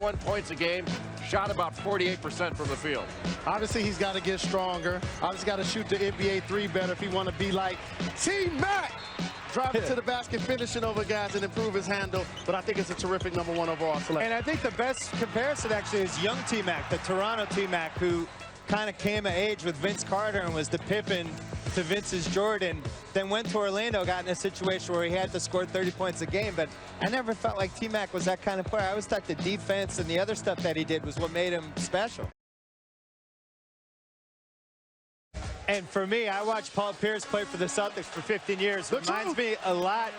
1 points a game, shot about 48% from the field. Obviously, he's got to get stronger. Obviously, got to shoot the NBA 3 better if he want to be like T-Mac. Driving to the basket, finishing over guys, and improve his handle. But I think it's a terrific #1 overall selection. And I think the best comparison actually is young T-Mac, the Toronto T-Mac, who kind of came of age with Vince Carter and was the Pippen to Vince's Jordan, then went to Orlando, got in a situation where he had to score 30 points a game. But I never felt like T-Mac was that kind of player. I always thought the defense and the other stuff that he did was what made him special. And for me, I watched Paul Pierce play for the Celtics for 15 years. It reminds me a lot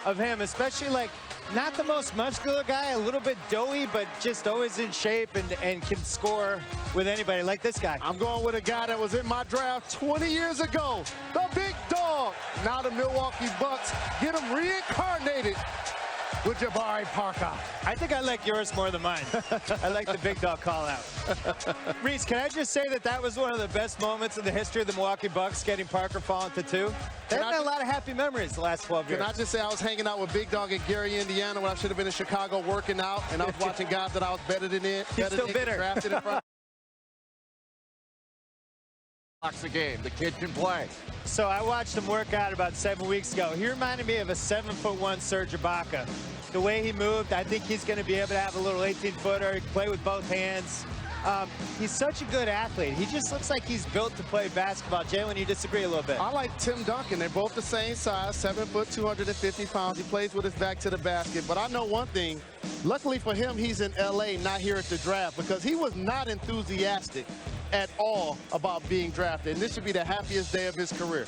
of him, especially like not the most muscular guy, a little bit doughy, but just always in shape and can score with anybody like this guy. I'm going with a guy that was in my draft 20 years ago, the big dog. Now the Milwaukee Bucks get him reincarnated with Jabari Parker. I think I like yours more than mine. I like the big dog call out. Reese, can I just say that that was one of the best moments in the history of the Milwaukee Bucks, getting Parker falling to 2? They've had a lot of happy memories the last 12 years. Can I just say I was hanging out with Big Dog in Gary, Indiana, when I should have been in Chicago working out, and I was watching guys that I was better than in. He's still bitter. Drafted in front. Blocks a game. The kid can play. So I watched him work out about 7 weeks ago. He reminded me of a 7'1" Serge Ibaka. The way he moved, I think he's going to be able to have a little 18-footer. He can play with both hands. He's such a good athlete. He just looks like he's built to play basketball. Jalen, you disagree a little bit. I like Tim Duncan. They're both the same size, 7 foot, 250 pounds. He plays with his back to the basket. But I know one thing. Luckily for him, he's in L.A., not here at the draft, because he was not enthusiastic at all about being drafted. And this should be the happiest day of his career.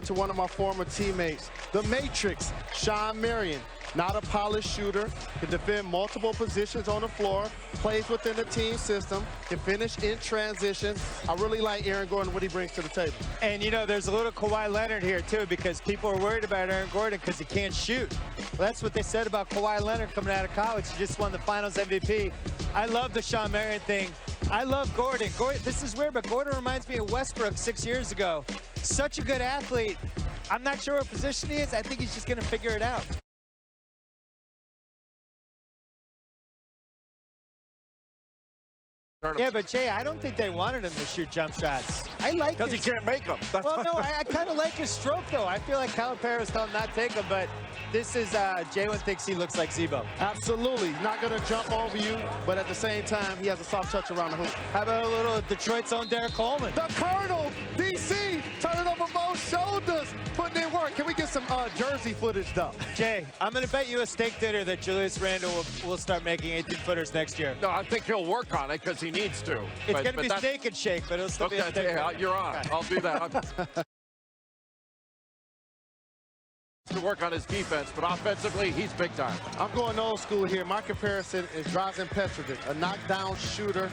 To one of my former teammates, the Matrix, Sean Marion. Not a polished shooter, can defend multiple positions on the floor, plays within the team system, can finish in transition. I really like Aaron Gordon, what he brings to the table. And, you know, there's a little Kawhi Leonard here, too, because people are worried about Aaron Gordon because he can't shoot. Well, that's what they said about Kawhi Leonard coming out of college. He just won the Finals MVP. I love the Sean Marion thing. I love Gordon. This is weird, but Gordon reminds me of Westbrook 6 years ago. Such a good athlete. I'm not sure what position he is. I think he's just going to figure it out. Yeah, but Jay, I don't think they wanted him to shoot jump shots. I like because he can't make them. Well, no, I kind of like his stroke, though. I feel like Calipari was telling him not to take him, but this is, Jalen thinks he looks like Zebo. Absolutely. Not going to jump over you, but at the same time, he has a soft touch around the hoop. How about a little Detroit's own Derek Coleman? The Colonel, D.C., turning over both shoulders, putting in work. Can we get some jersey footage, though? Jay, I'm going to bet you a steak dinner that Julius Randle will start making 18-footers next year. No, I think he'll work on it because he needs to. It's going to be steak and shake, but it'll still be a steak. Yeah, you're on. Okay. I'll do that. To work on his defense, but offensively, he's big time. I'm going old school here. My comparison is Drazen Petrovic, a knockdown shooter,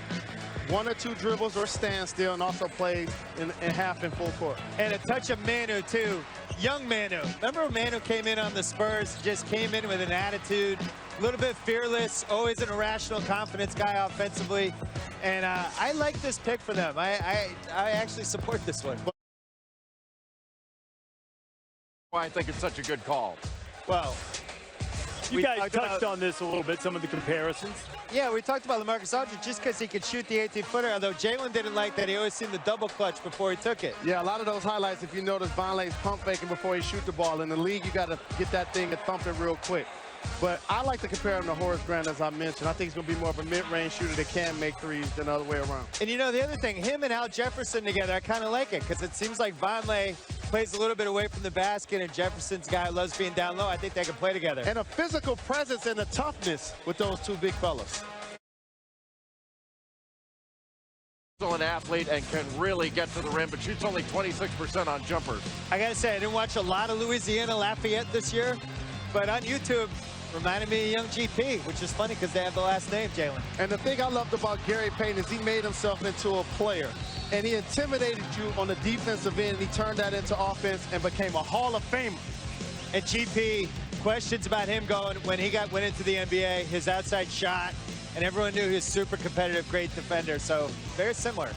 1 or 2 dribbles or standstill, and also plays in half in full court. And a touch of Manu, too. Young Manu. Remember when Manu came in on the Spurs, just came in with an attitude, a little bit fearless, always an irrational confidence guy offensively. And I like this pick for them. I actually support this one. I think it's such a good call. Well, you guys touched on this a little bit, some of the comparisons. Yeah, we talked about LaMarcus Aldridge just because he could shoot the 18-footer, although Jalen didn't like that. He always seemed to double clutch before he took it. Yeah, a lot of those highlights, if you notice, Vonleh's pump faking before he shoot the ball. In the league, you got to get that thing and thump it real quick. But I like to compare him to Horace Grant, as I mentioned. I think he's going to be more of a mid-range shooter that can make threes than the other way around. And, you know, the other thing, him and Al Jefferson together, I kind of like it because it seems like Vonleh plays a little bit away from the basket, and Jefferson's guy loves being down low. I think they can play together. And a physical presence and a toughness with those two big fellas. An athlete and can really get to the rim, but shoots only 26% on jumpers. I got to say, I didn't watch a lot of Louisiana Lafayette this year, but on YouTube, reminded me of young GP, which is funny because they have the last name, Jalen. And the thing I loved about Gary Payton is he made himself into a player. And he intimidated you on the defensive end, and he turned that into offense and became a Hall of Famer. And GP, questions about him going when he went into the NBA, his outside shot, and everyone knew he was super competitive, great defender. So very similar.